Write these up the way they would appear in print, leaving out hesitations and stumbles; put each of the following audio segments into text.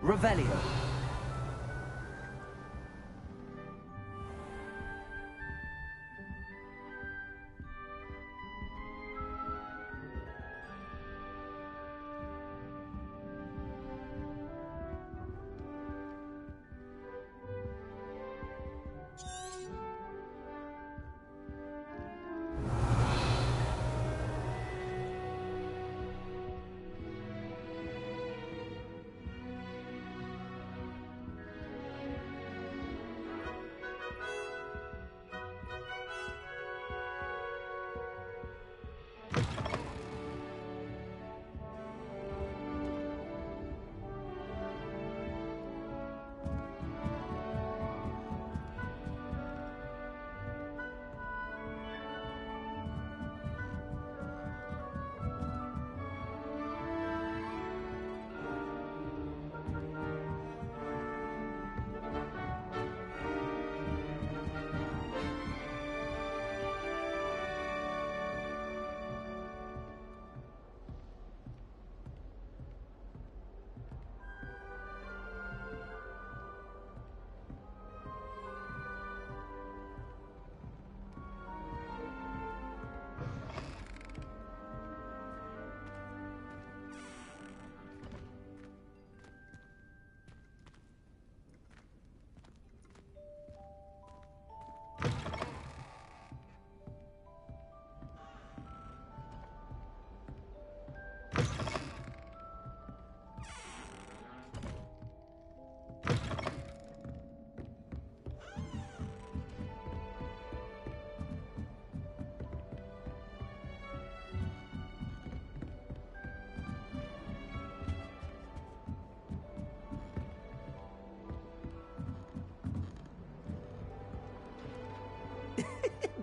Revelio.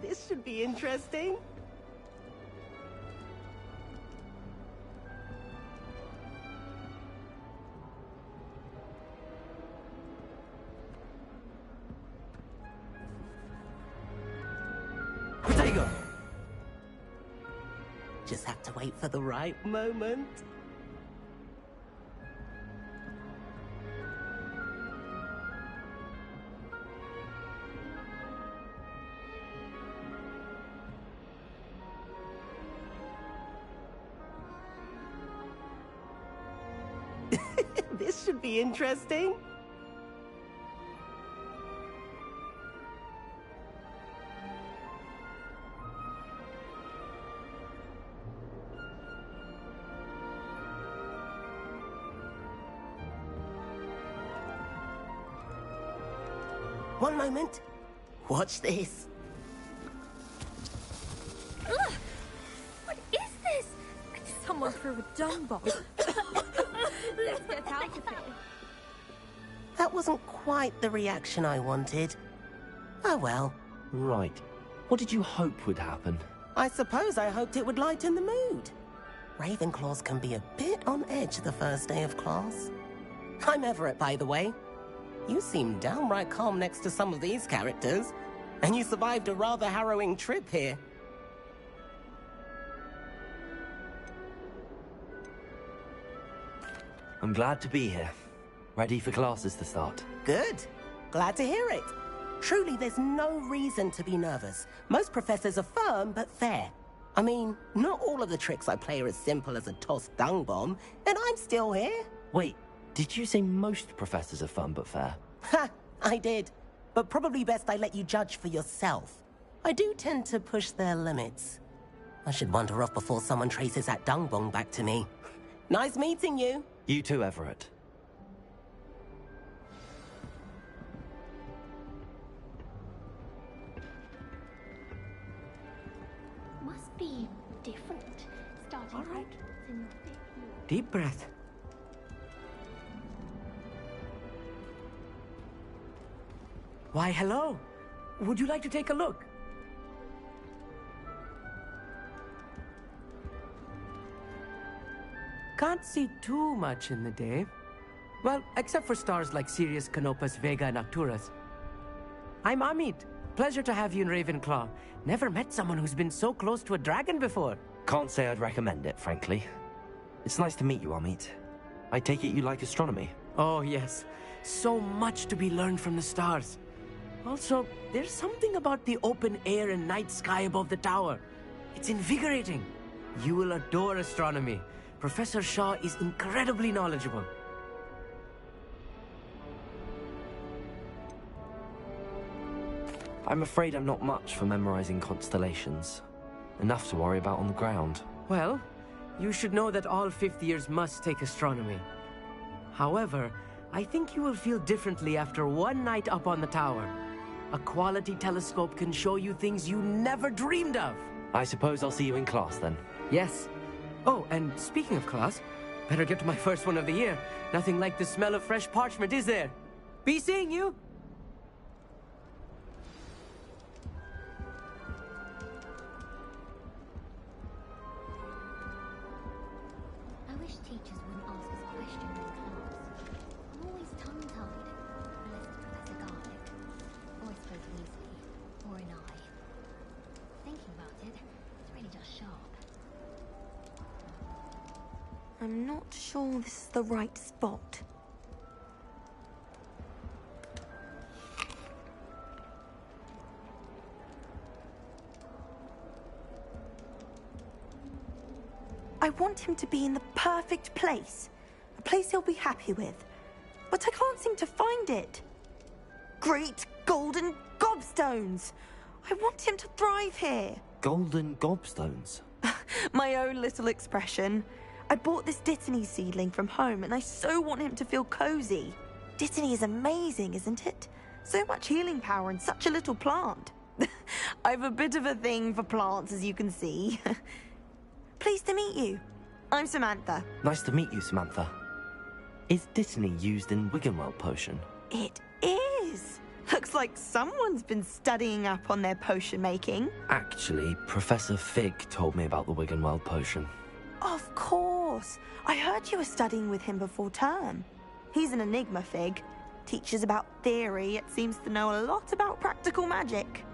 This should be interesting. Potato! Just have to wait for the right moment. This should be interesting. One moment. Watch this. Ugh! What is this? Someone threw a dung bomb. Let's get out of here. That wasn't quite the reaction I wanted. Oh well. Right. What did you hope would happen? I suppose I hoped it would lighten the mood. Ravenclaws can be a bit on edge the first day of class. I'm Everett, by the way. You seem downright calm next to some of these characters, and you survived a rather harrowing trip here. I'm glad to be here. Ready for classes to start. Good. Glad to hear it. Truly, there's no reason to be nervous. Most professors are firm but fair. I mean, not all of the tricks I play are as simple as a tossed dung bomb, and I'm still here. Wait, did you say most professors are fun but fair? Ha! I did. But probably best I let you judge for yourself. I do tend to push their limits. I should wander off before someone traces that dung bomb back to me. Nice meeting you. You too, Everett. Must be different. Starting All right. out in your fifth year. Deep breath. Why, hello. Would you like to take a look? Can't see too much in the day. Well, except for stars like Sirius, Canopus, Vega, and Arcturus. I'm Amit. Pleasure to have you in Ravenclaw. Never met someone who's been so close to a dragon before. Can't say I'd recommend it, frankly. It's nice to meet you, Amit. I take it you like astronomy. Oh, yes. So much to be learned from the stars. Also, there's something about the open air and night sky above the tower. It's invigorating. You will adore astronomy. Professor Shaw is incredibly knowledgeable. I'm afraid I'm not much for memorizing constellations. Enough to worry about on the ground. Well, you should know that all fifth years must take astronomy. However, I think you will feel differently after one night up on the tower. A quality telescope can show you things you never dreamed of. I suppose I'll see you in class then. Yes. Oh, and speaking of class, better get to my first one of the year. Nothing like the smell of fresh parchment, is there? Be seeing you! I wish teachers wouldn't ask us questions in class. I'm always tongue-tied, unless it's Professor Garlic, or I suppose Weasley, or an eye. Thinking about it, it's really just sharp. I'm not sure this is the right spot. I want him to be in the perfect place. A place he'll be happy with. But I can't seem to find it. Great golden gobstones! I want him to thrive here. Golden gobstones? My own little expression. I bought this Dittany seedling from home and I so want him to feel cozy. Dittany is amazing, isn't it? So much healing power in such a little plant. I've a bit of a thing for plants, as you can see. Pleased to meet you. I'm Samantha. Nice to meet you, Samantha. Is Dittany used in Wiggenweld potion? It is. Looks like someone's been studying up on their potion making. Actually, Professor Fig told me about the Wiggenweld potion. Of course. I heard you were studying with him before term. He's an enigma, Fig. Teaches about theory, yet seems to know a lot about practical magic.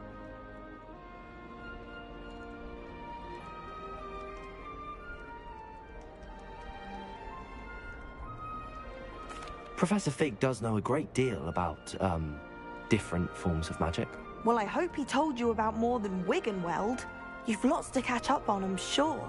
Professor Fig does know a great deal about, different forms of magic. Well, I hope he told you about more than Wiggenweld. You've lots to catch up on, I'm sure.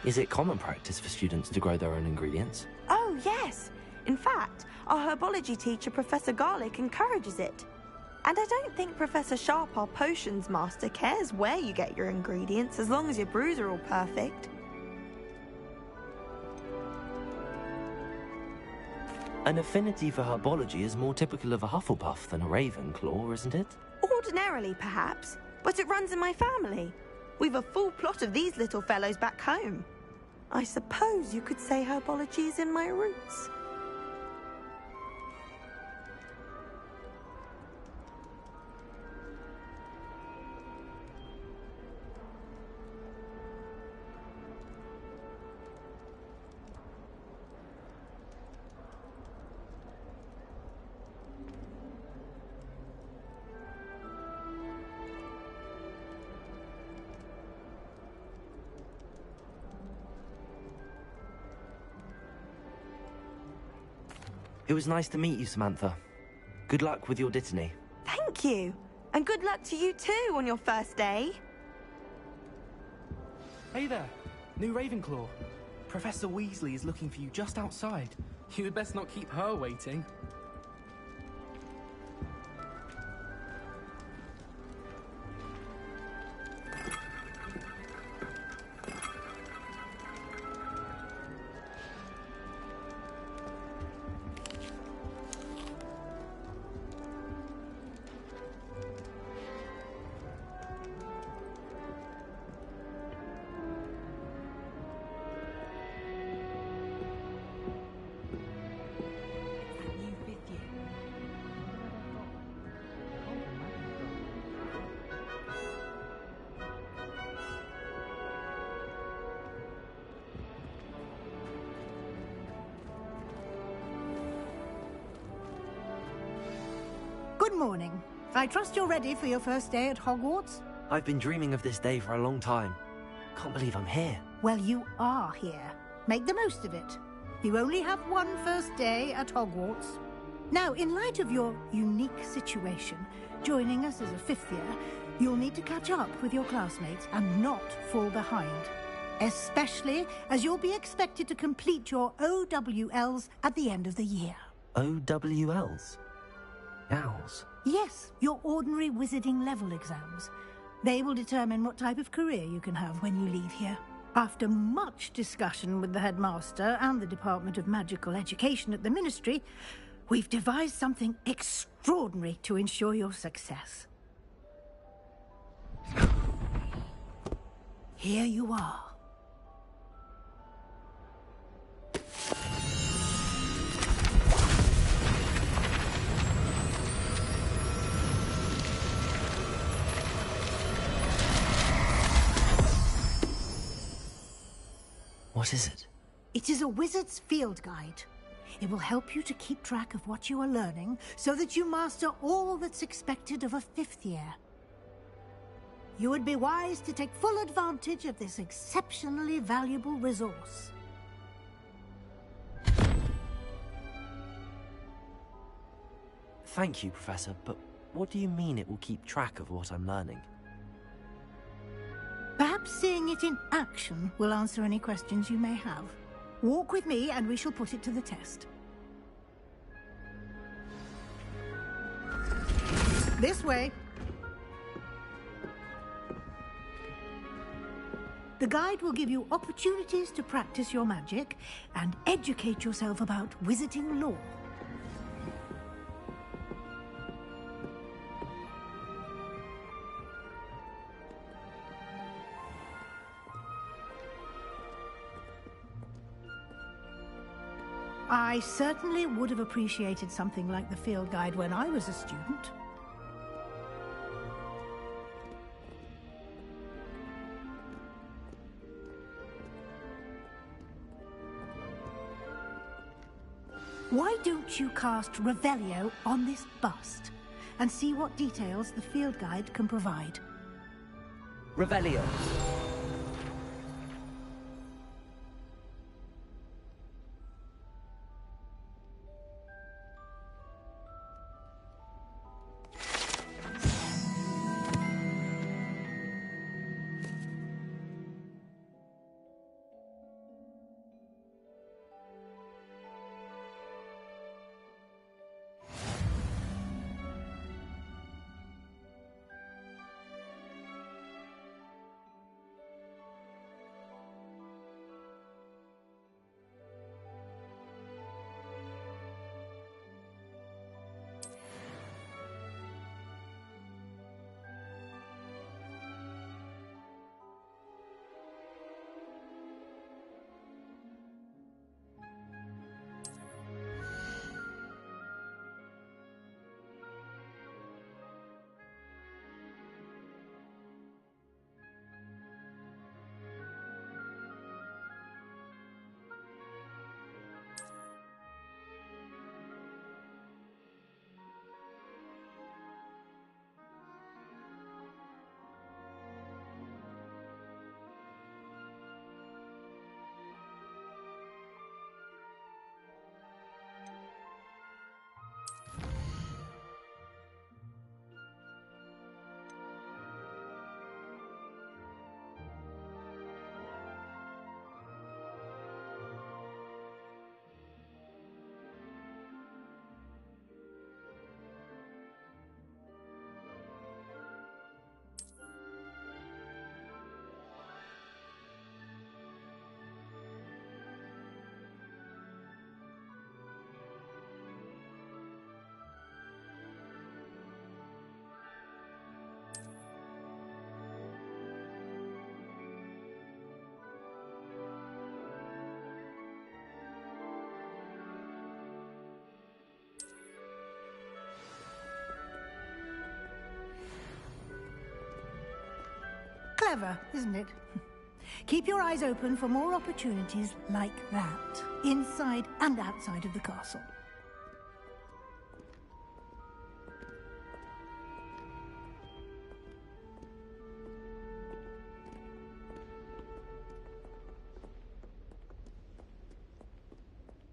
Is it common practice for students to grow their own ingredients? Oh, yes. In fact, our herbology teacher, Professor Garlic, encourages it. And I don't think Professor Sharp, our potions master, cares where you get your ingredients as long as your brews are all perfect. An affinity for herbology is more typical of a Hufflepuff than a Ravenclaw, isn't it? Ordinarily, perhaps, but it runs in my family. We've a full plot of these little fellows back home. I suppose you could say herbology is in my roots. It was nice to meet you, Samantha. Good luck with your Dittany. Thank you. And good luck to you too on your first day. Hey there, new Ravenclaw. Professor Weasley is looking for you just outside. You had best not keep her waiting. Good morning. I trust you're ready for your first day at Hogwarts? I've been dreaming of this day for a long time. Can't believe I'm here. Well, you are here. Make the most of it. You only have one first day at Hogwarts. Now, in light of your unique situation, joining us as a fifth year, you'll need to catch up with your classmates and not fall behind. Especially as you'll be expected to complete your OWLs at the end of the year. OWLs? Owls? Yes, your ordinary wizarding level exams. They will determine what type of career you can have when you leave here. After much discussion with the headmaster and the Department of Magical Education at the Ministry, we've devised something extraordinary to ensure your success. Here you are. What is it? It is a wizard's field guide. It will help you to keep track of what you are learning so that you master all that's expected of a fifth year. You would be wise to take full advantage of this exceptionally valuable resource. Thank you, Professor, but what do you mean it will keep track of what I'm learning? Perhaps seeing it in action will answer any questions you may have. Walk with me and we shall put it to the test. This way. The guide will give you opportunities to practice your magic and educate yourself about wizarding lore. I certainly would have appreciated something like the field guide when I was a student. Why don't you cast Revelio on this bust and see what details the field guide can provide? Revelio. Clever, isn't it? Keep your eyes open for more opportunities like that, inside and outside of the castle.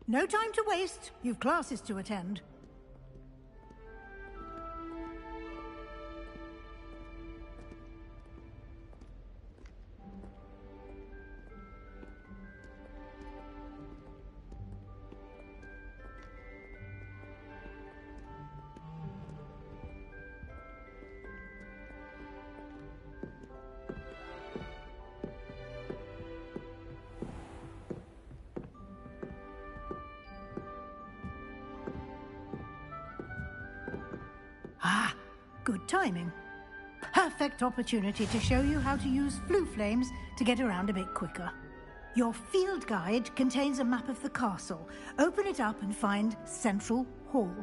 No time to waste. You've classes to attend. Ah, good timing. Perfect opportunity to show you how to use flue flames to get around a bit quicker. Your field guide contains a map of the castle. Open it up and find Central Hall.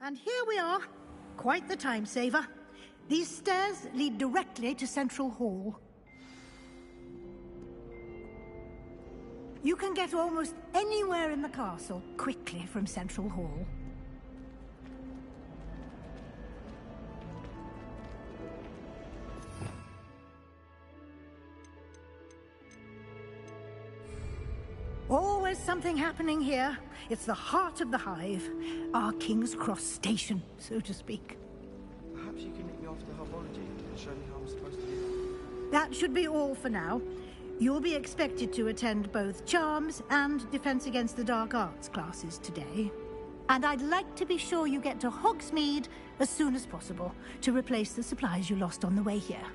And here we are. Quite the time saver. These stairs lead directly to Central Hall. You can get almost anywhere in the castle quickly from Central Hall. Always something happening here. It's the heart of the hive. Our King's Cross station, so to speak. Perhaps you can meet me after herbology and show me how I'm supposed to do it. That should be all for now. You'll be expected to attend both Charms and Defense Against the Dark Arts classes today. And I'd like to be sure you get to Hogsmeade as soon as possible to replace the supplies you lost on the way here.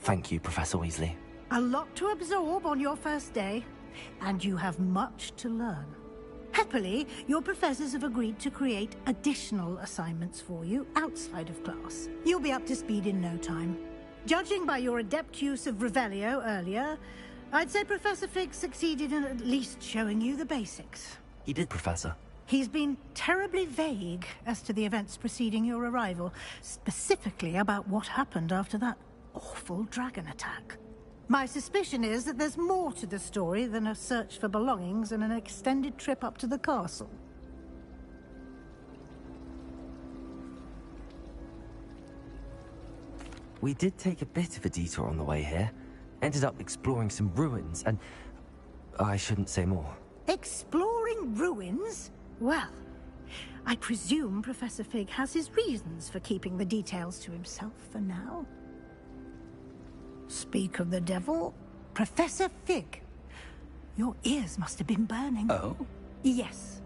Thank you, Professor Weasley. A lot to absorb on your first day, and you have much to learn. Happily, your professors have agreed to create additional assignments for you outside of class. You'll be up to speed in no time. Judging by your adept use of Revelio earlier, I'd say Professor Fig succeeded in at least showing you the basics. He did, Professor. He's been terribly vague as to the events preceding your arrival, specifically about what happened after that awful dragon attack. My suspicion is that there's more to the story than a search for belongings and an extended trip up to the castle. We did take a bit of a detour on the way here. Ended up exploring some ruins, and I shouldn't say more. Exploring ruins? Well, I presume Professor Fig has his reasons for keeping the details to himself for now. Speak of the devil, Professor Fig. Your ears must have been burning. Oh? Yes.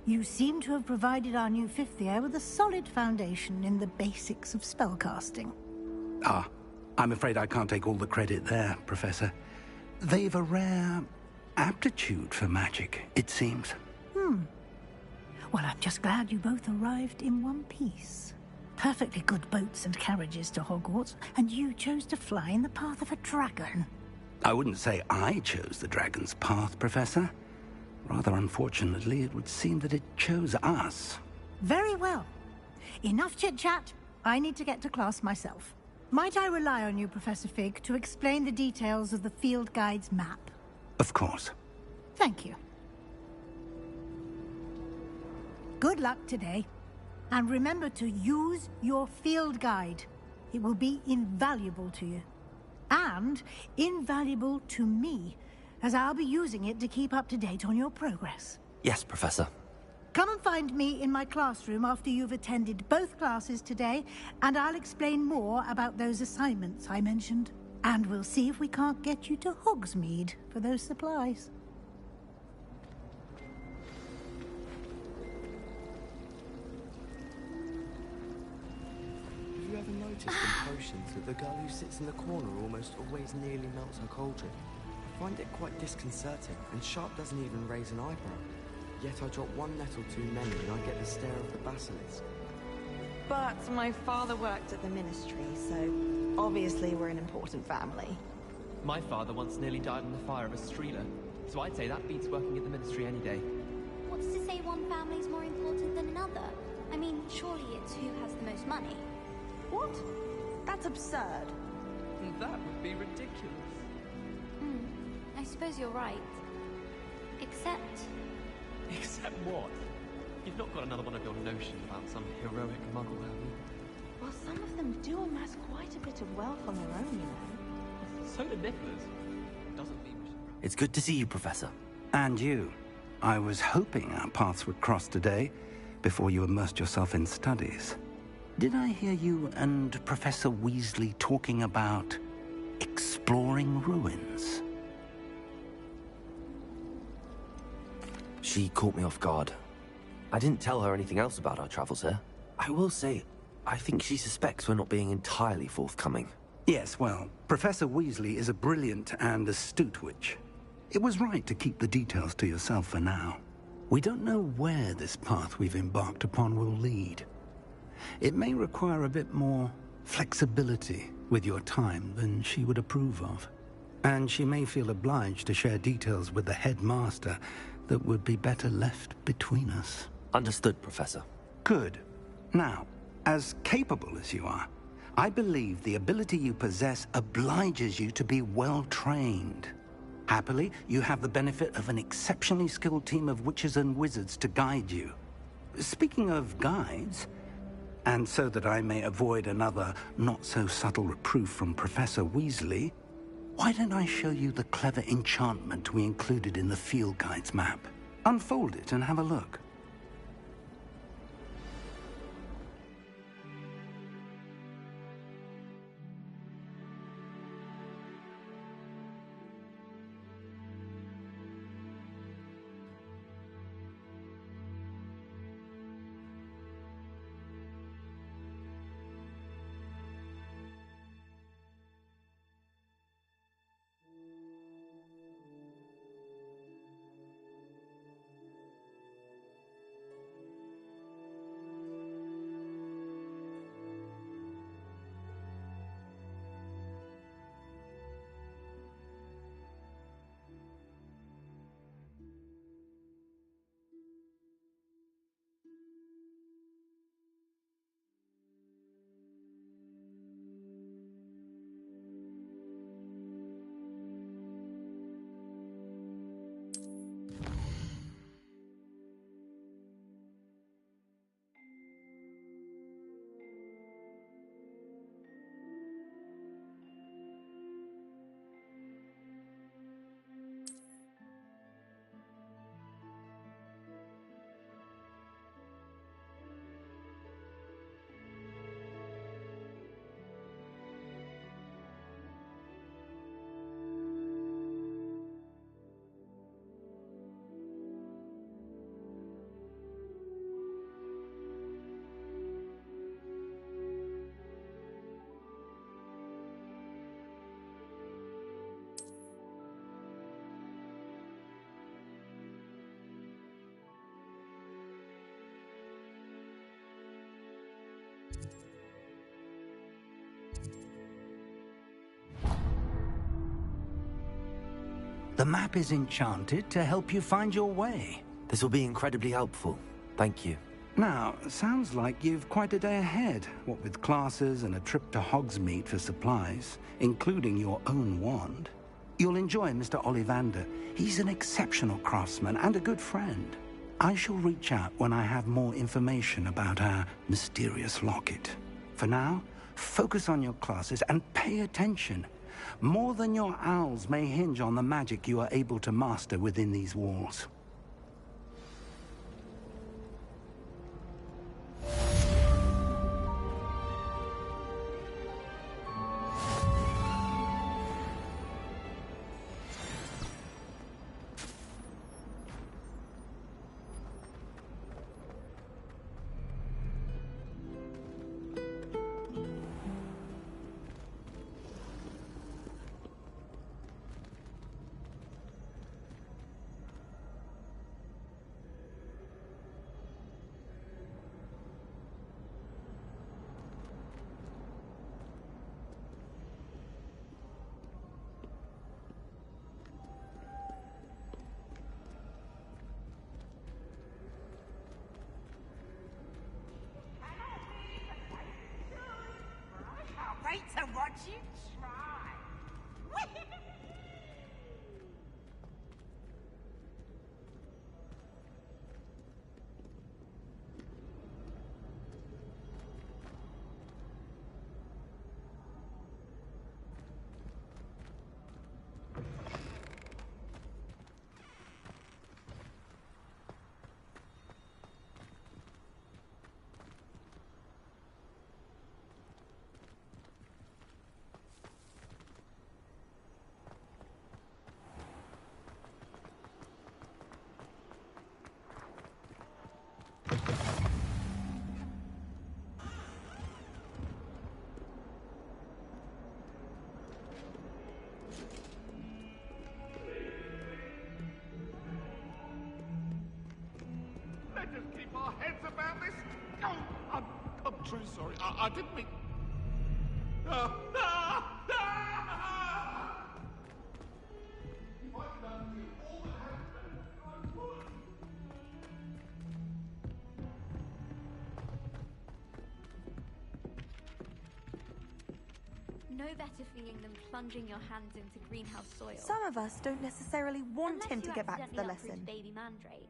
You seem to have provided our new fifth year with a solid foundation in the basics of spellcasting. Ah, I'm afraid I can't take all the credit there, Professor. They've a rare aptitude for magic, it seems. Well, I'm just glad you both arrived in one piece. Perfectly good boats and carriages to Hogwarts, and you chose to fly in the path of a dragon. I wouldn't say I chose the dragon's path, Professor. Rather unfortunately, it would seem that it chose us. Very well. Enough chit-chat. I need to get to class myself. Might I rely on you, Professor Fig, to explain the details of the field guide's map? Of course. Thank you. Good luck today. And remember to use your field guide. It will be invaluable to you. And invaluable to me, as I'll be using it to keep up to date on your progress. Yes, Professor. Come and find me in my classroom after you've attended both classes today, and I'll explain more about those assignments I mentioned. And we'll see if we can't get you to Hogsmeade for those supplies. Have you ever noticed in potions that the girl who sits in the corner almost always nearly melts her cauldron? I find it quite disconcerting, and Sharp doesn't even raise an eyebrow. Yet I drop one nettle too many and I get the stare of the basilisk. But my father worked at the ministry, so obviously we're an important family. My father once nearly died in the fire of a streeler, so I'd say that beats working at the ministry any day. What's to say one family's more important than another? I mean, surely it's who has the most money. What? That's absurd. That would be ridiculous. I suppose you're right. Except... Except what? You've not got another one of your notions about some heroic muggle, have you? Well, some of them do amass quite a bit of wealth on their own, you know. So did Nicholas. Doesn't mean we should... It's good to see you, Professor. And you. I was hoping our paths would cross today, before you immersed yourself in studies. Did I hear you and Professor Weasley talking about exploring ruins? She caught me off guard. I didn't tell her anything else about our travels here. I will say, I think she suspects we're not being entirely forthcoming. Yes, well, Professor Weasley is a brilliant and astute witch. It was right to keep the details to yourself for now. We don't know where this path we've embarked upon will lead. It may require a bit more flexibility with your time than she would approve of. And she may feel obliged to share details with the headmaster that would be better left between us. Understood, Professor. Good. Now, as capable as you are, I believe the ability you possess obliges you to be well trained. Happily, you have the benefit of an exceptionally skilled team of witches and wizards to guide you. Speaking of guides, and so that I may avoid another not-so-subtle reproof from Professor Weasley, why don't I show you the clever enchantment we included in the field guide's map? Unfold it and have a look. The map is enchanted to help you find your way. This will be incredibly helpful. Thank you. Now, sounds like you've quite a day ahead, what with classes and a trip to Hogsmeade for supplies, including your own wand. You'll enjoy Mr. Ollivander. He's an exceptional craftsman and a good friend. I shall reach out when I have more information about our mysterious locket. For now, focus on your classes and pay attention. More than your owls may hinge on the magic you are able to master within these walls. Wait to watch you try. truly sorry. I didn't mean... No better feeling than plunging your hands into greenhouse soil. Some of us don't necessarily want him to get back to the lesson. Baby mandrake.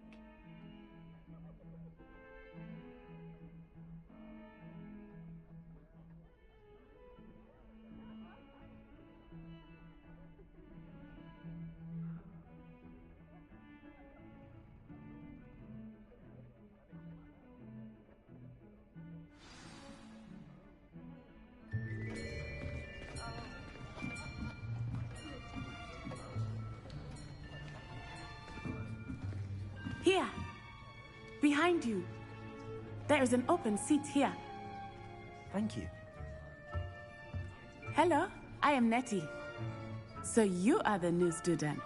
Here, behind you. There is an open seat here. Thank you. Hello, I am Nettie. So you are the new student.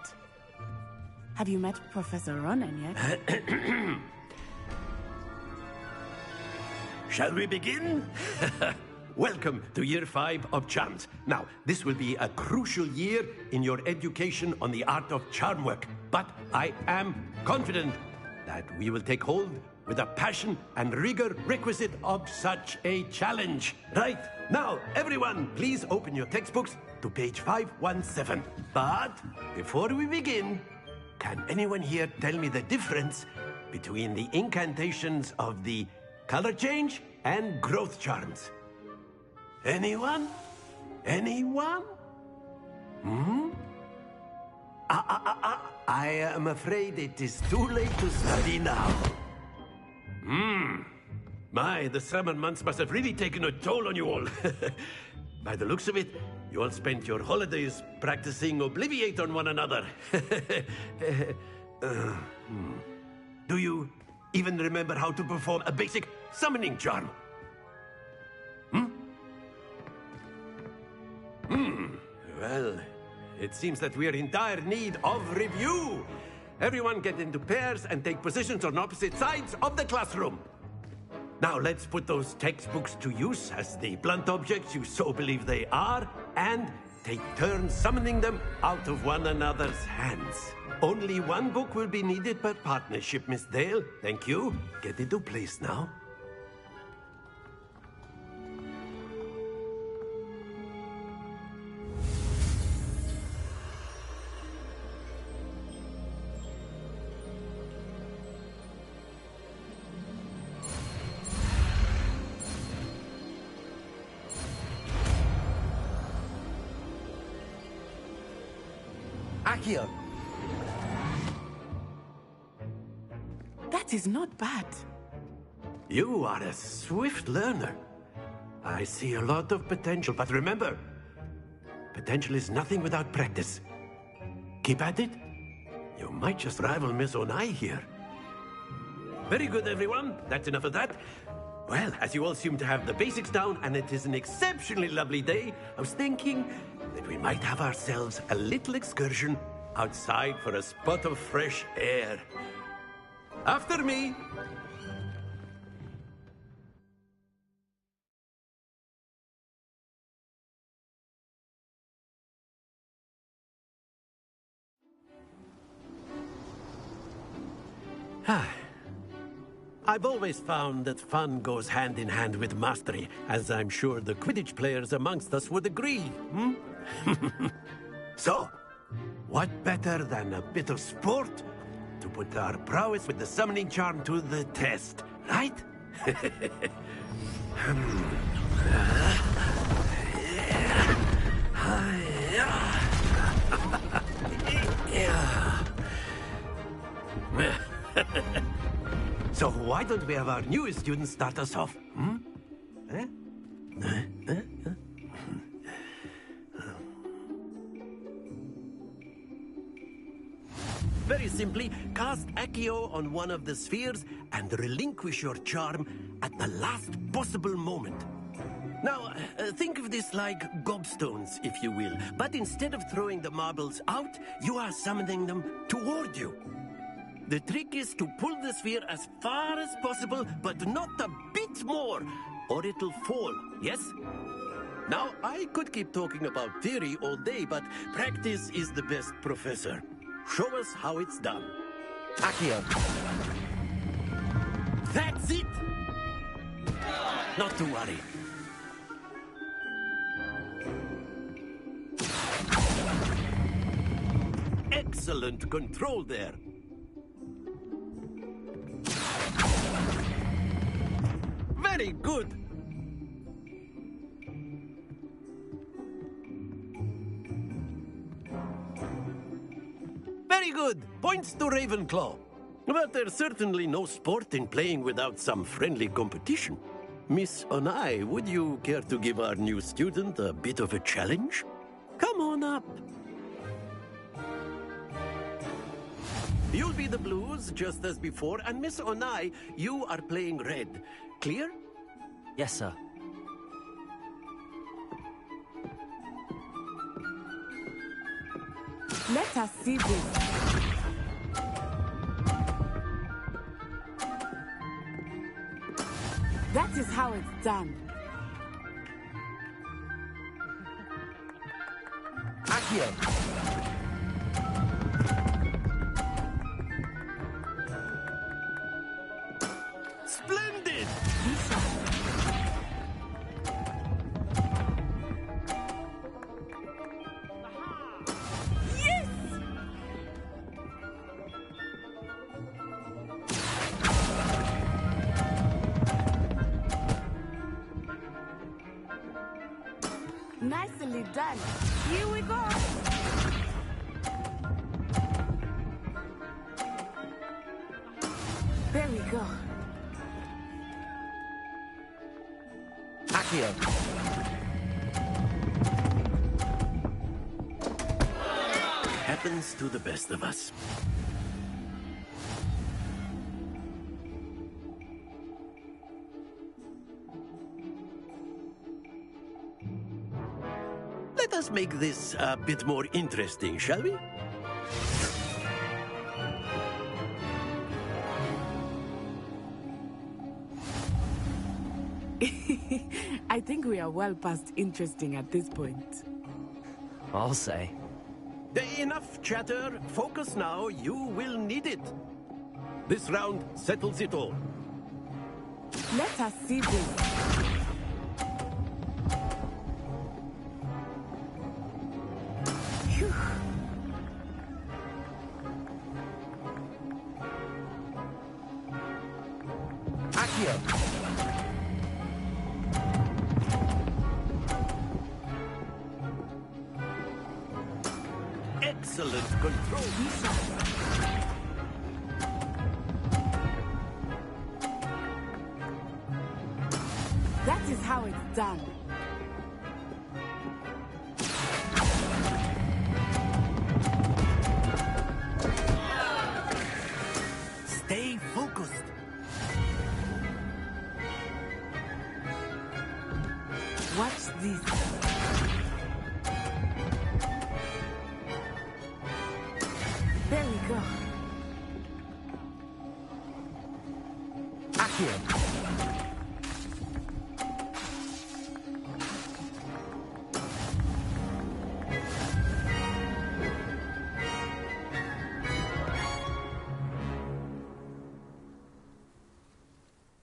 Have you met Professor Ronan yet? Shall we begin? Welcome to Year 5 of Charms. Now, this will be a crucial year in your education on the art of charm work. But I am confident that we will take hold with the passion and rigor requisite of such a challenge. Right, now, everyone, please open your textbooks to page 517. But before we begin, can anyone here tell me the difference between the incantations of the color change and growth charms? Anyone? Anyone? I am afraid it is too late to study now. My, the summer months must have really taken a toll on you all. By the looks of it, you all spent your holidays practicing Obliviate on one another. Do you even remember how to perform a basic summoning charm? Well, it seems that we are in dire need of review. Everyone get into pairs and take positions on opposite sides of the classroom. Now let's put those textbooks to use as the blunt objects you so believe they are, and take turns summoning them out of one another's hands. Only one book will be needed per partnership, Miss Dale. Thank you. Get into place now. Accio! That is not bad. You are a swift learner. I see a lot of potential, but remember, potential is nothing without practice. Keep at it. You might just rival Miss Onai here. Very good, everyone. That's enough of that. Well, as you all seem to have the basics down, and it is an exceptionally lovely day, I was thinking that we might have ourselves a little excursion outside for a spot of fresh air. After me! I've always found that fun goes hand in hand with mastery, as I'm sure the Quidditch players amongst us would agree, So, what better than a bit of sport to put our prowess with the summoning charm to the test, right? So why don't we have our newest student start us off? Very simply, cast Accio on one of the spheres and relinquish your charm at the last possible moment. Now, think of this like gobstones, if you will. But instead of throwing the marbles out, you are summoning them toward you. The trick is to pull the sphere as far as possible, but not a bit more. or it'll fall, yes? Now, I could keep talking about theory all day, but practice is the best professor. Show us how it's done. Accio. That's it! Not to worry. Excellent control there. Very good. Very good. Points to Ravenclaw. But there's certainly no sport in playing without some friendly competition. Miss Onai, would you care to give our new student a bit of a challenge? Come on up. You'll be the blues, just as before, and Miss Onai, you are playing red. Clear? Yes, sir. Let us see this. That is how it's done. Accio. Splendid! Yes! Nicely done. Here we go. There we go. Accio. Happens to the best of us. Let us make this a bit more interesting, shall we? I think we are well past interesting at this point. I'll say. Enough chatter. Focus now. You will need it. This round settles it all. Let us see this. Phew. Accio. Excellent control. That is how it's done. Stay focused. Watch this. There we go. Accio.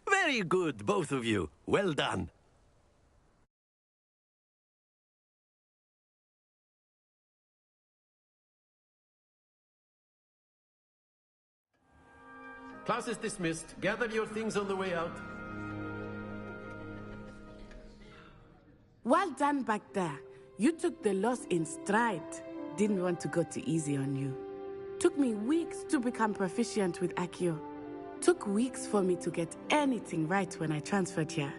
Very good, both of you. Well done. Class is dismissed. Gather your things on the way out. Well done back there. You took the loss in stride. Didn't want to go too easy on you. Took me weeks to become proficient with Accio. Took weeks for me to get anything right when I transferred here.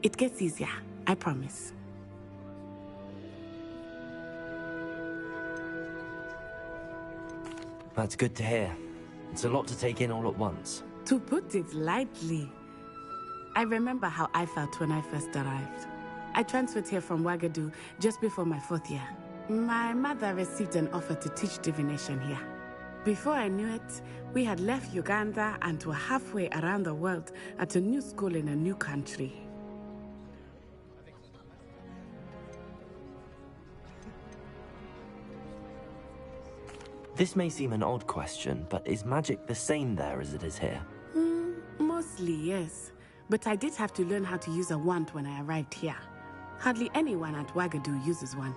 It gets easier, I promise. That's good to hear. It's a lot to take in all at once. To put it lightly, I remember how I felt when I first arrived. I transferred here from Ouagadougou just before my 4th year. My mother received an offer to teach divination here. Before I knew it, we had left Uganda and were halfway around the world at a new school in a new country. This may seem an odd question, but is magic the same there as it is here? Mostly, yes. But I did have to learn how to use a wand when I arrived here. Hardly anyone at Wagadu uses one.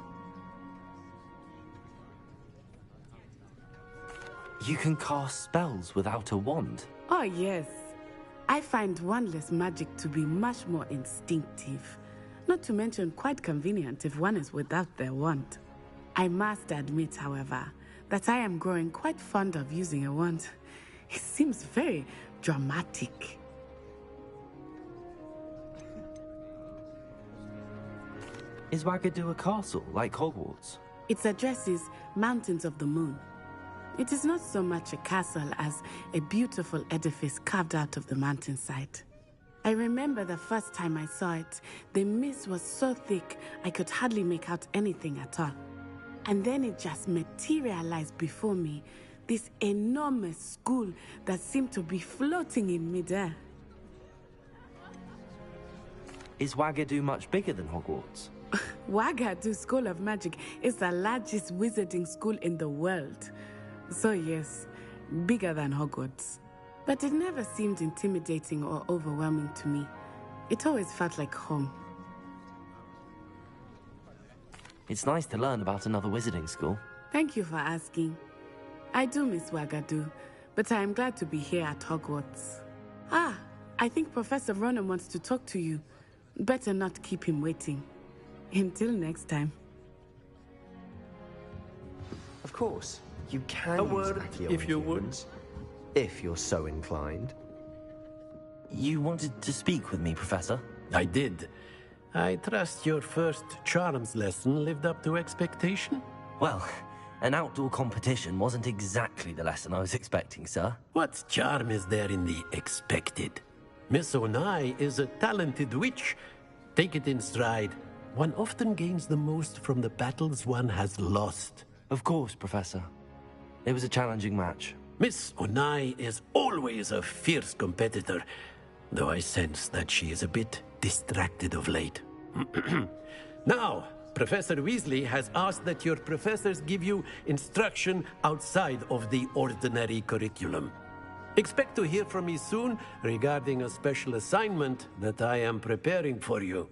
You can cast spells without a wand? Oh, yes. I find wandless magic to be much more instinctive. Not to mention quite convenient if one is without their wand. I must admit, however, that I am growing quite fond of using a wand. It seems very dramatic. Is Wagadu a castle, like Hogwarts? Its address is Mountains of the Moon. It is not so much a castle as a beautiful edifice carved out of the mountainside. I remember the first time I saw it, the mist was so thick I could hardly make out anything at all. And then it just materialized before me, this enormous school that seemed to be floating in midair. Is Wagadu much bigger than Hogwarts? Wagadu School of Magic is the largest wizarding school in the world. So yes, bigger than Hogwarts. But it never seemed intimidating or overwhelming to me. It always felt like home. It's nice to learn about another wizarding school. Thank you for asking. I do miss Wagadu, but I am glad to be here at Hogwarts. Ah, I think Professor Ronan wants to talk to you. Better not keep him waiting. Until next time. Of course, you can A use word, Accio if on you would. humans, if you're so inclined. You wanted to speak with me, Professor? I did. I trust your first charms lesson lived up to expectation? Well, an outdoor competition wasn't exactly the lesson I was expecting, sir. What charm is there in the expected? Miss Onai is a talented witch. Take it in stride. One often gains the most from the battles one has lost. Of course, Professor. It was a challenging match. Miss Onai is always a fierce competitor, though I sense that she is a bit distracted of late. Now, Professor Weasley has asked that your professors give you instruction outside of the ordinary curriculum. Expect to hear from me soon regarding a special assignment that I am preparing for you.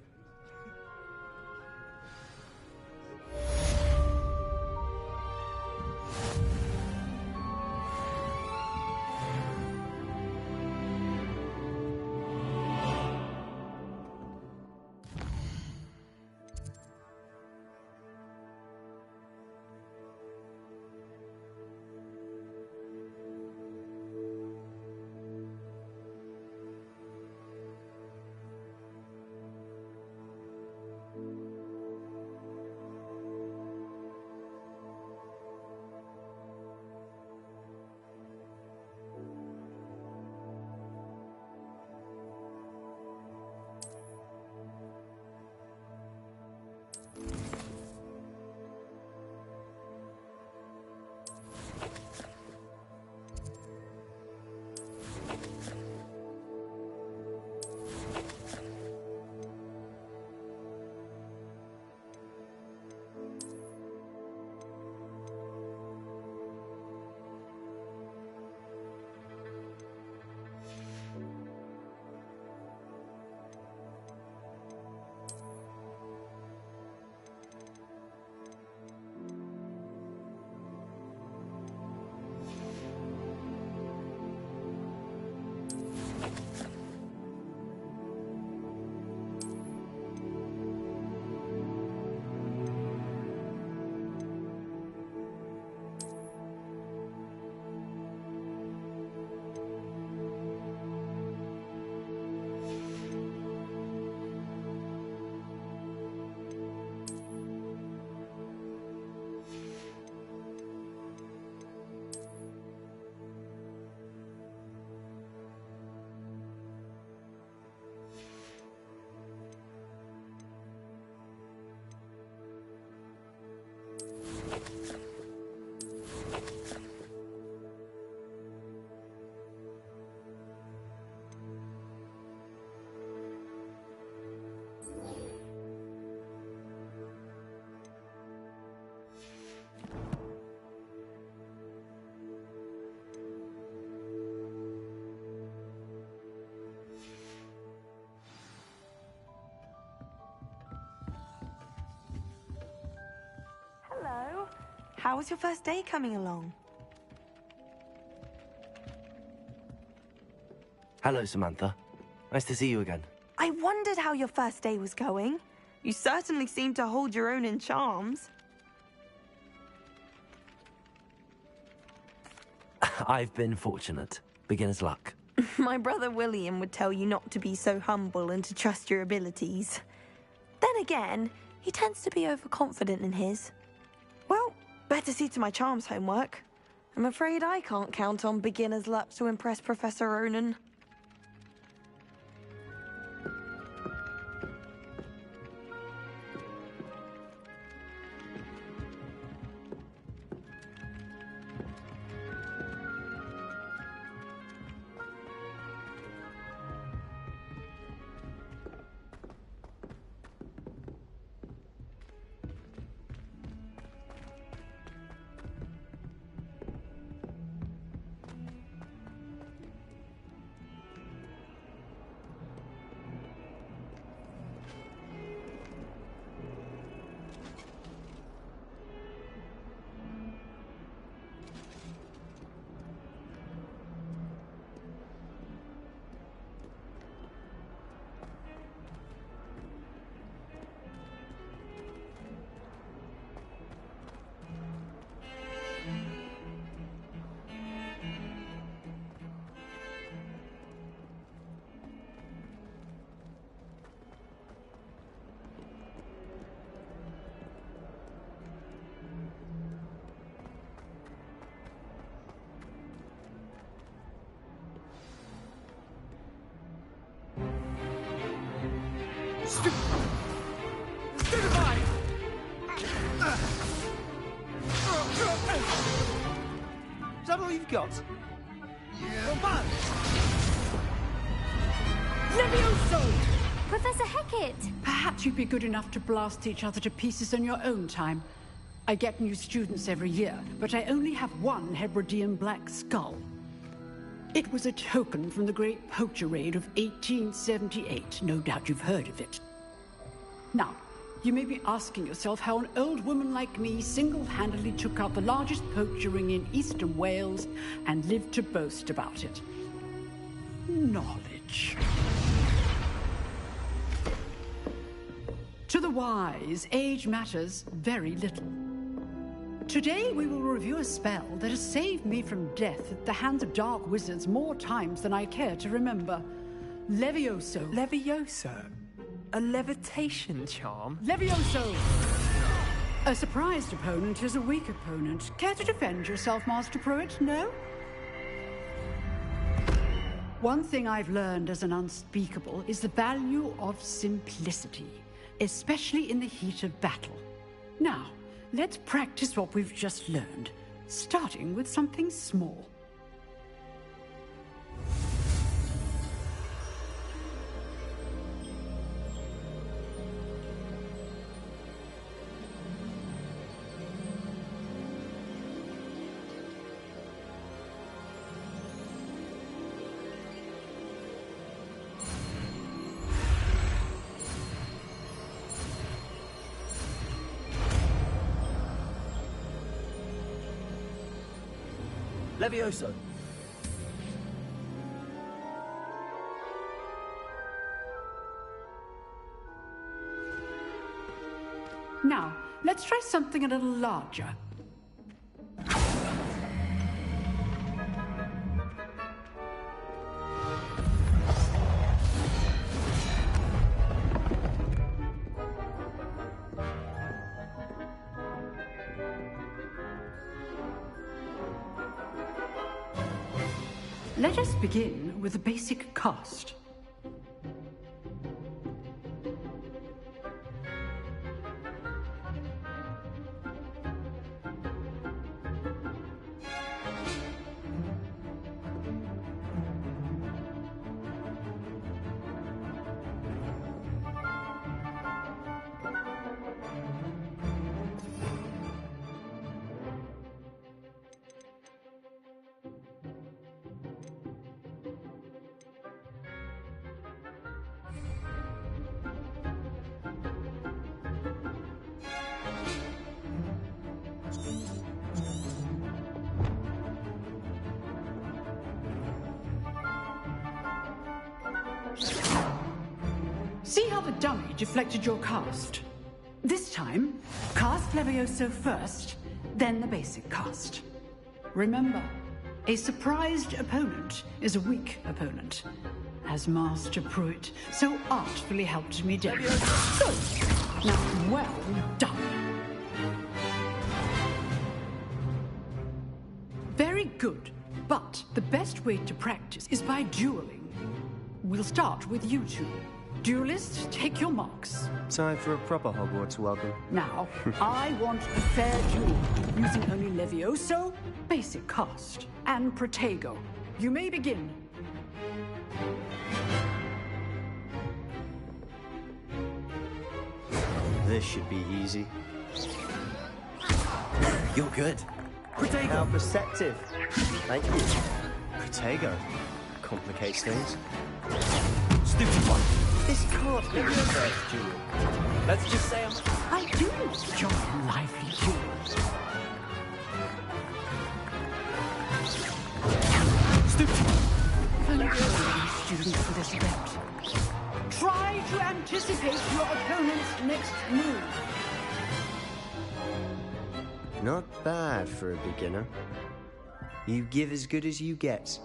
How was your first day coming along? Hello, Samantha. Nice to see you again. I wondered how your first day was going. You certainly seem to hold your own in charms. I've been fortunate. Beginner's luck. My brother William would tell you not to be so humble and to trust your abilities. Then again, he tends to be overconfident in his. Well, better see to my charms homework. I'm afraid I can't count on beginner's luck to impress Professor Ronan. Stupefy! Is that all you've got? Come on! Levioso! Professor Hecat! Perhaps you'd be good enough to blast each other to pieces in your own time. I get new students every year, but I only have one Hebridean black skull. It was a token from the Great Poacher Raid of 1878. No doubt you've heard of it. Now, you may be asking yourself how an old woman like me single-handedly took out the largest poacher ring in eastern Wales and lived to boast about it. Knowledge. To the wise, age matters very little. Today we will review a spell that has saved me from death at the hands of dark wizards more times than I care to remember. Levioso. Levioso? A levitation charm? Levioso! A surprised opponent is a weak opponent. Care to defend yourself, Master Pruitt? No? One thing I've learned as an unspeakable is the value of simplicity, especially in the heat of battle. Now, let's practice what we've just learned, starting with something small. Levioso. Now, let's try something a little larger. Let us begin with the basic cast. Another dummy deflected your cast. This time, cast Levioso first, then the basic cast. Remember, a surprised opponent is a weak opponent, as Master Pruitt so artfully helped me demonstrate. Good. Now, well done. Very good. But the best way to practice is by dueling. We'll start with you two. Duelists, take your marks. Time for a proper Hogwarts welcome. Now, I want a fair duel, using only Levioso, basic cast, and Protego. You may begin. This should be easy. You're good. Protego! How perceptive. Thank you. Protego. Complicates things. Stupid one. This can't be your first duel. Let's just say I do enjoy lively duels. Stupid. Students for this event. Try to anticipate your opponent's next move. Not bad for a beginner. You give as good as you get.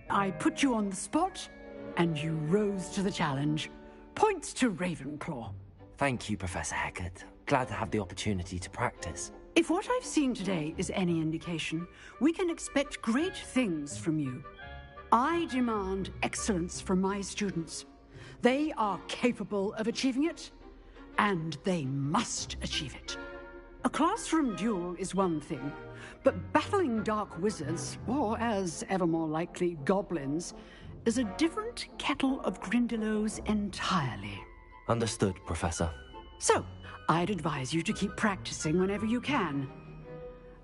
I put you on the spot, and you rose to the challenge. Points to Ravenclaw. Thank you, Professor Hecat. Glad to have the opportunity to practice. If what I've seen today is any indication, we can expect great things from you. I demand excellence from my students. They are capable of achieving it, and they must achieve it. A classroom duel is one thing, but battling dark wizards, or as ever more likely, goblins, is a different kettle of Grindylows entirely. Understood, Professor. So, I'd advise you to keep practicing whenever you can.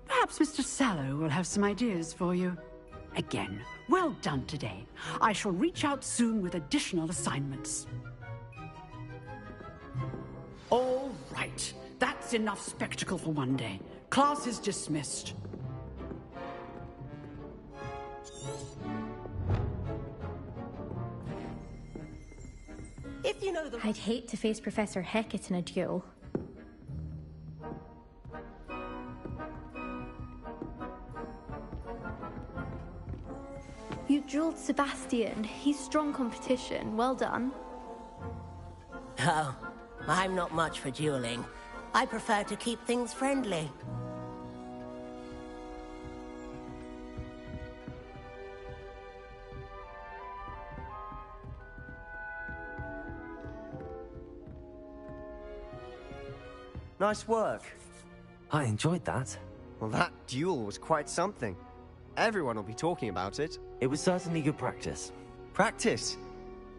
Perhaps Mr. Sallow will have some ideas for you. Again, well done today. I shall reach out soon with additional assignments. All right. That's enough spectacle for one day. Class is dismissed. If you know the... I'd hate to face Professor Hecat in a duel. You dueled Sebastian. He's strong competition. Well done. Oh, I'm not much for dueling. I prefer to keep things friendly. Nice work. I enjoyed that. Well, that duel was quite something. Everyone will be talking about it. It was certainly good practice. Practice?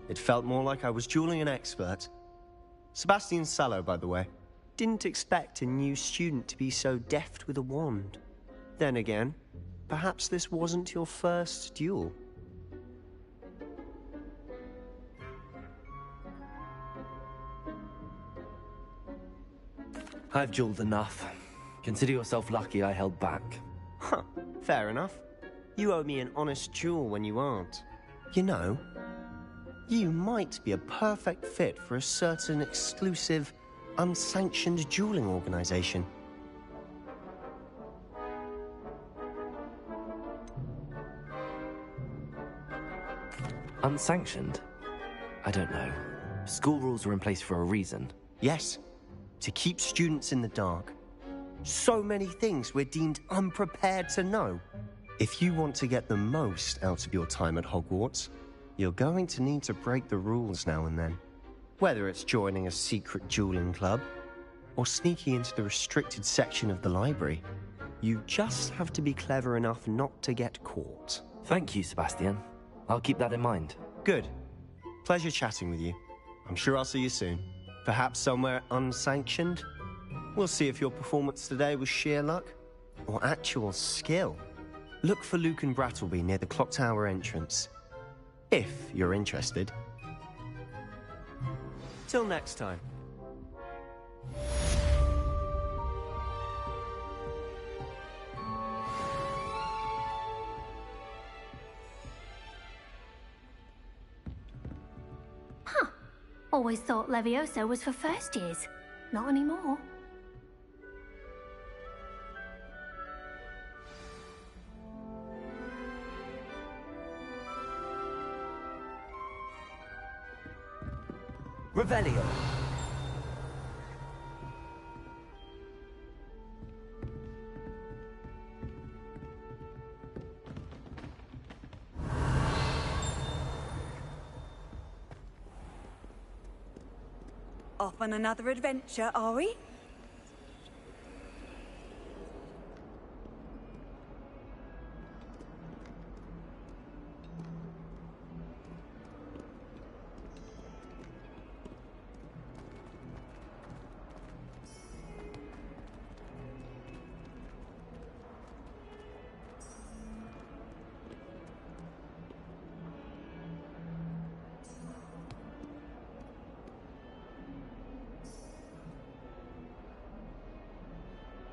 It felt more like I was dueling an expert. Sebastian Sallow, by the way. Didn't expect a new student to be so deft with a wand. Then again, perhaps this wasn't your first duel. I've dueled enough. Consider yourself lucky I held back. Huh, fair enough. You owe me an honest duel when you aren't. You know, you might be a perfect fit for a certain exclusive, unsanctioned dueling organization. Unsanctioned? I don't know. School rules are in place for a reason. Yes, to keep students in the dark. So many things we're deemed unprepared to know. If you want to get the most out of your time at Hogwarts, you're going to need to break the rules now and then. Whether it's joining a secret dueling club, or sneaking into the restricted section of the library, you just have to be clever enough not to get caught. Thank you, Sebastian. I'll keep that in mind. Good. Pleasure chatting with you. I'm sure I'll see you soon. Perhaps somewhere unsanctioned? We'll see if your performance today was sheer luck or actual skill. Look for Luke and Brattleby near the clock tower entrance, if you're interested. Till next time. Always thought Levioso was for first years. Not anymore. Revelio. Off on another adventure, are we?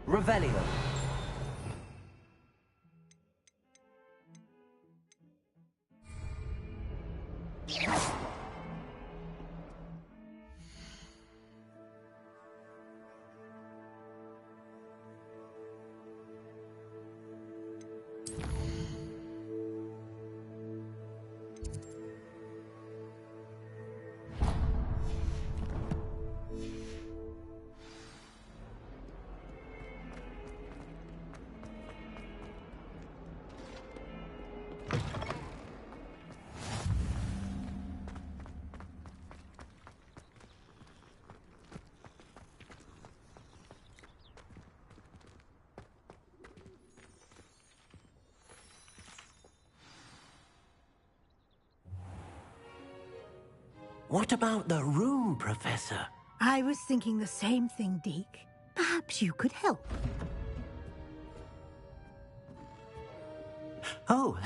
Revelio. What about the room, Professor? I was thinking the same thing, Deke. Perhaps you could help. Oh,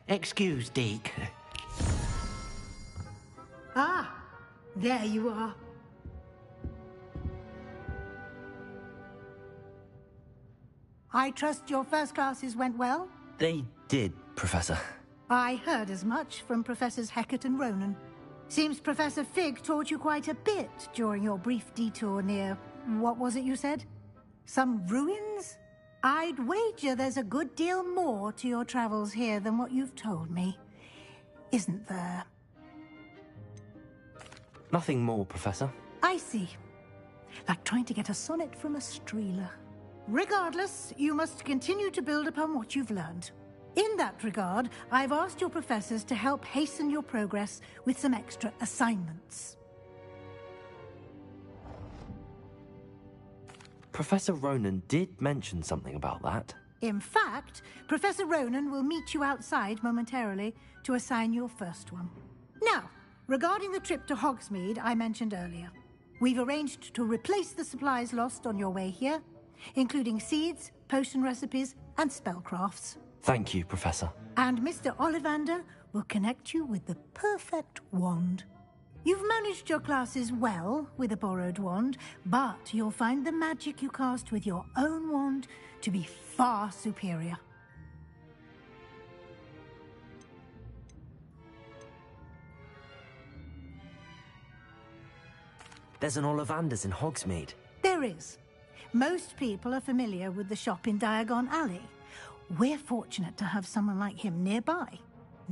excuse, Deke. Ah, there you are. I trust your first classes went well? They did, Professor. I heard as much from Professors Hecat and Ronan. Seems Professor Fig taught you quite a bit during your brief detour near... what was it you said? Some ruins? I'd wager there's a good deal more to your travels here than what you've told me. Isn't there? Nothing more, Professor. I see. Like trying to get a sonnet from a streeler. Regardless, you must continue to build upon what you've learned. In that regard, I've asked your professors to help hasten your progress with some extra assignments. Professor Ronan did mention something about that. In fact, Professor Ronan will meet you outside momentarily to assign your first one. Now, regarding the trip to Hogsmeade I mentioned earlier, we've arranged to replace the supplies lost on your way here, including seeds, potion recipes, and spellcrafts. Thank you, Professor. And Mr. Ollivander will connect you with the perfect wand. You've managed your classes well with a borrowed wand, but you'll find the magic you cast with your own wand to be far superior. There's an Ollivander's in Hogsmeade. There is. Most people are familiar with the shop in Diagon Alley. We're fortunate to have someone like him nearby.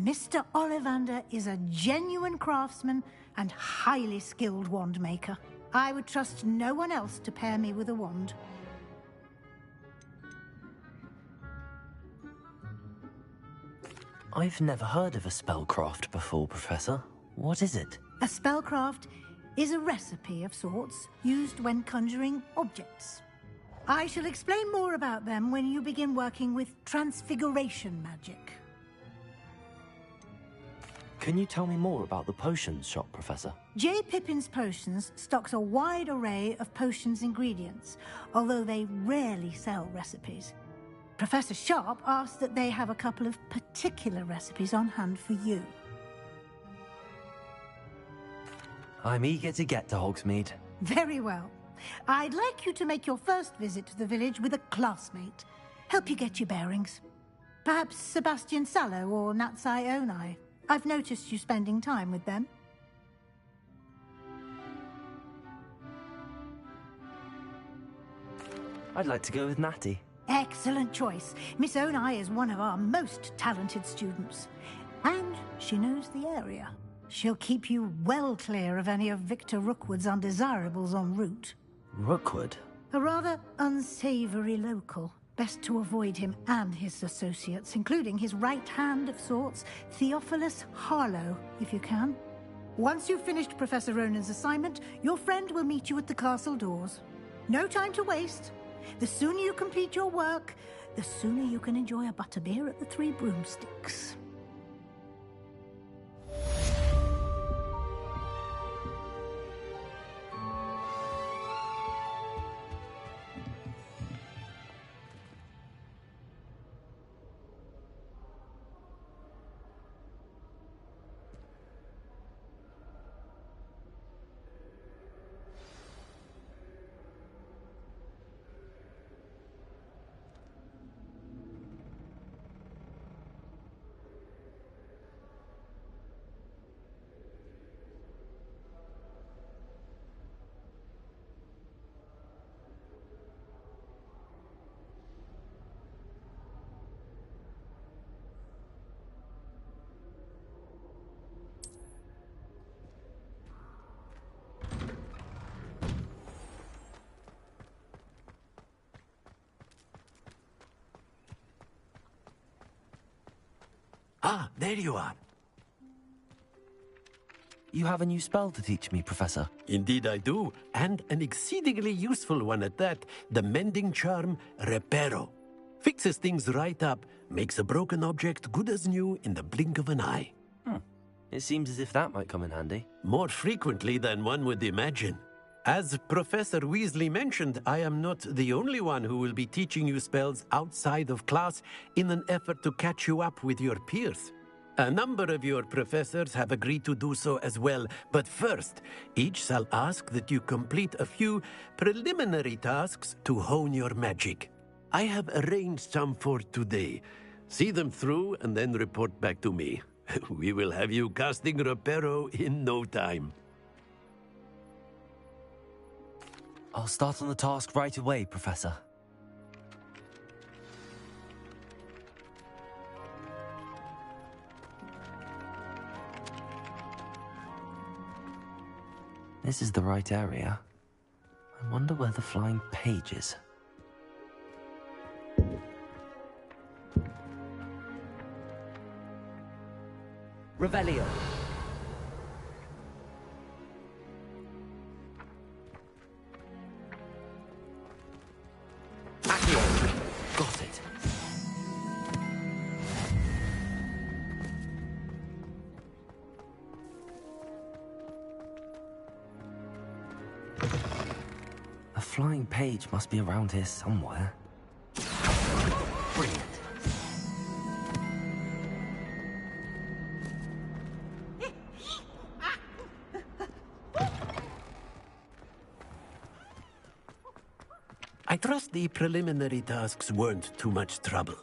Mr. Ollivander is a genuine craftsman and highly skilled wand maker. I would trust no one else to pair me with a wand. I've never heard of a spellcraft before, Professor. What is it? A spellcraft is a recipe of sorts used when conjuring objects. I shall explain more about them when you begin working with transfiguration magic. Can you tell me more about the potions shop, Professor? J. Pippin's Potions stocks a wide array of potions ingredients, although they rarely sell recipes. Professor Sharp asked that they have a couple of particular recipes on hand for you. I'm eager to get to Hogsmeade. Very well. I'd like you to make your first visit to the village with a classmate. Help you get your bearings. Perhaps Sebastian Sallow or Natsai Onai. I've noticed you spending time with them. I'd like to go with Natty. Excellent choice. Miss Onai is one of our most talented students. And she knows the area. She'll keep you well clear of any of Victor Rookwood's undesirables en route. Rookwood? A rather unsavory local. Best to avoid him and his associates, including his right hand of sorts, Theophilus Harlow, if you can. Once you've finished Professor Ronan's assignment, your friend will meet you at the castle doors. No time to waste. The sooner you complete your work, the sooner you can enjoy a butterbeer at the Three Broomsticks. Ah, there you are. You have a new spell to teach me, Professor. Indeed I do, and an exceedingly useful one at that. The mending charm, Reparo. Fixes things right up, makes a broken object good as new in the blink of an eye. It seems as if that might come in handy. More frequently than one would imagine. As Professor Weasley mentioned, I am not the only one who will be teaching you spells outside of class in an effort to catch you up with your peers. A number of your professors have agreed to do so as well, but first, each shall ask that you complete a few preliminary tasks to hone your magic. I have arranged some for today. See them through and then report back to me. We will have you casting Reparo in no time. I'll start on the task right away, Professor. This is the right area. I wonder where the flying page is. Revelio. Got it. A flying page must be around here somewhere. Brilliant. I trust the preliminary tasks weren't too much trouble.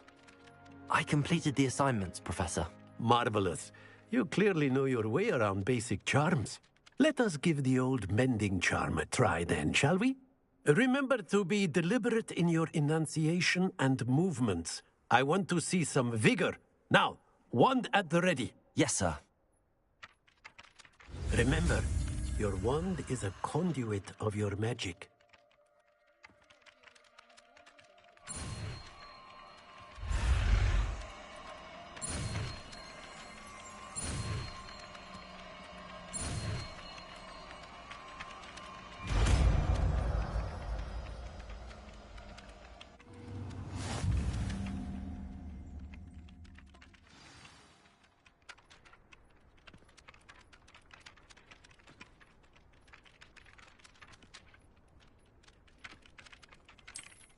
I completed the assignments, Professor. Marvelous. You clearly know your way around basic charms. Let us give the old mending charm a try then, shall we? Remember to be deliberate in your enunciation and movements. I want to see some vigor. Now, wand at the ready. Yes, sir. Remember, your wand is a conduit of your magic.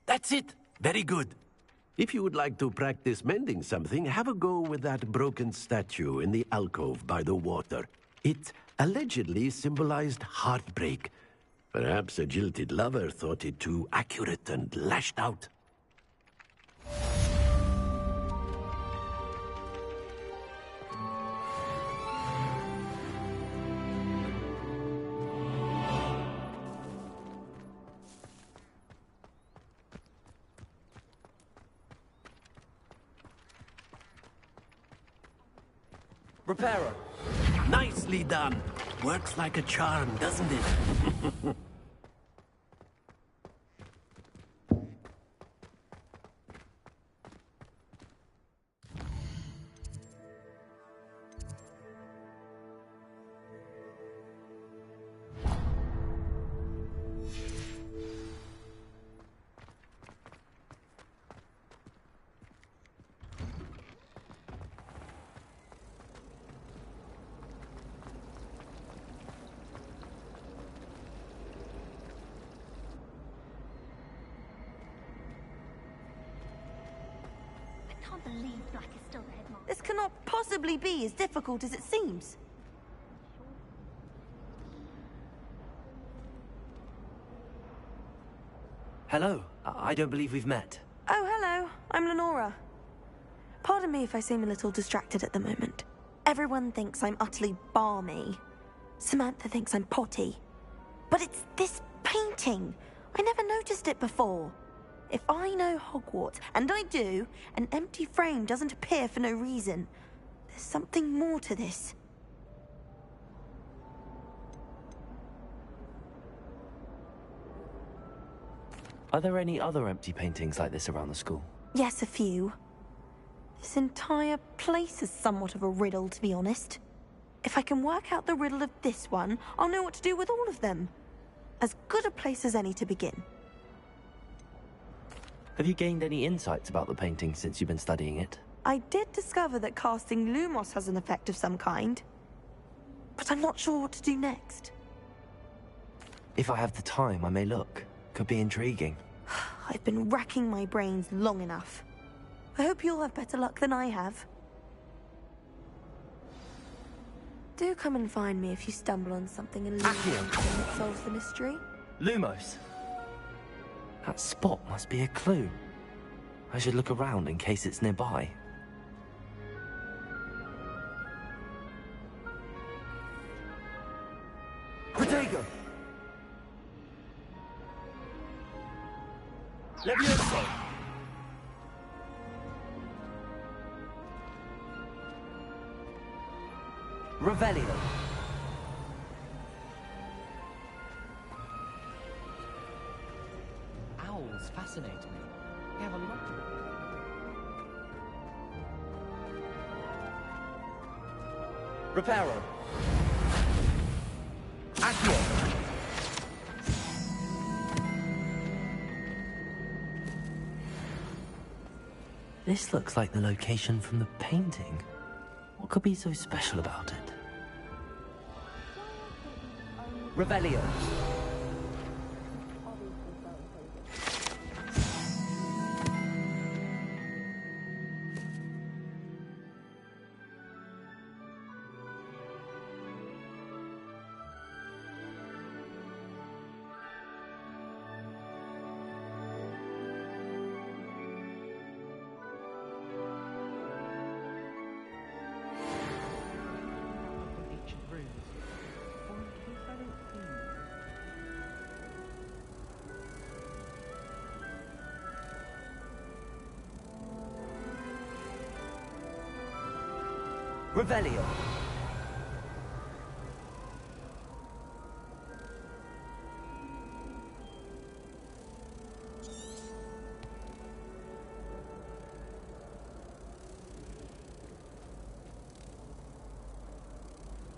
That's it. Very good. If you would like to practice mending something, have a go with that broken statue in the alcove by the water. It allegedly symbolized heartbreak. Perhaps a jilted lover thought it too accurate and lashed out. Reparo. Nicely done. Works like a charm, doesn't it? I can't believe Black is still the headmaster. This cannot possibly be as difficult as it seems. Hello. I don't believe we've met. Oh, hello. I'm Lenora. Pardon me if I seem a little distracted at the moment. Everyone thinks I'm utterly balmy. Samantha thinks I'm potty. But it's this painting. I never noticed it before. If I know Hogwarts, and I do, an empty frame doesn't appear for no reason. There's something more to this. Are there any other empty paintings like this around the school? Yes, a few. This entire place is somewhat of a riddle, to be honest. If I can work out the riddle of this one, I'll know what to do with all of them. As good a place as any to begin. Have you gained any insights about the painting since you've been studying it? I did discover that casting Lumos has an effect of some kind. But I'm not sure what to do next. If I have the time, I may look. Could be intriguing. I've been racking my brains long enough. I hope you'll have better luck than I have. Do come and find me if you stumble on something illuminating that solves the mystery. Lumos! That spot must be a clue. I should look around in case it's nearby. Protego! Levioso! Revelio! Owls fascinate me. They have a lot of them. Reparo! Accio! This looks like the location from the painting. What could be so special about it? Revelio! Ancient runes. Or in case I don't see them. Revelio!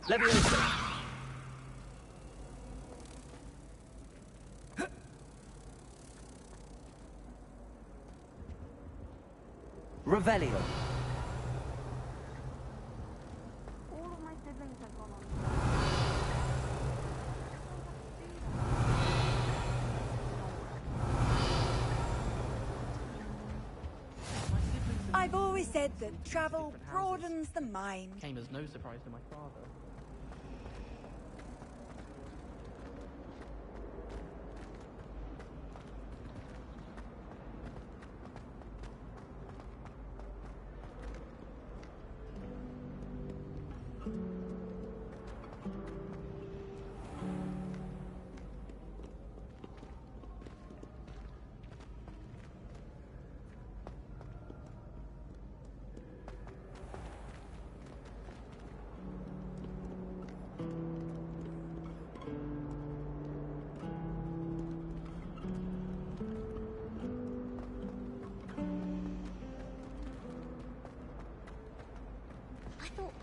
Levioso! Revelio! All of my siblings have gone on. I've always said that travel broadens the mind. Came as no surprise to my father.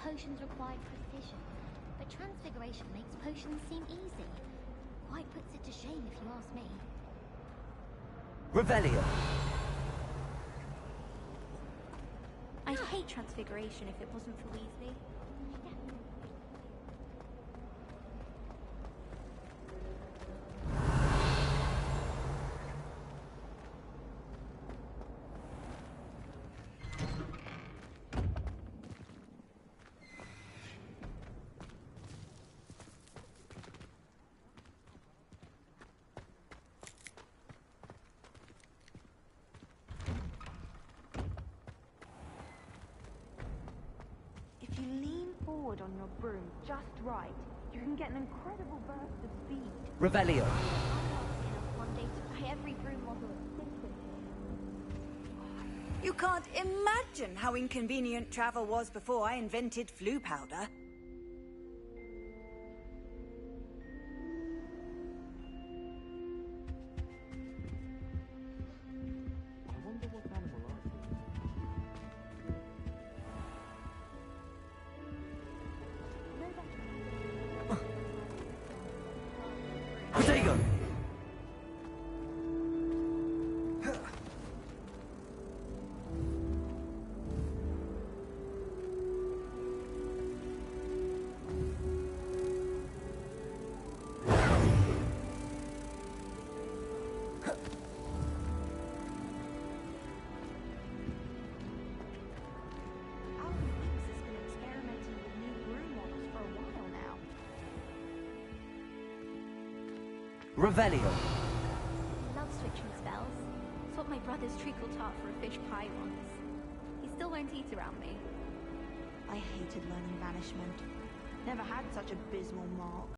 potions required precision, but transfiguration makes potions seem easy. Quite puts it to shame if you ask me. Revelio. I'd hate transfiguration if it wasn't for Weasley. If you lean forward on your broom just right, you can get an incredible burst of speed. Revelio. One day to buy every broom model existed. You can't imagine how inconvenient travel was before I invented flu powder. I wonder what animal art Protego. Revelio. Love switching spells. Swapped my brother's treacle tart for a fish pie once. He still won't eat around me. I hated learning banishment. Never had such abysmal mark.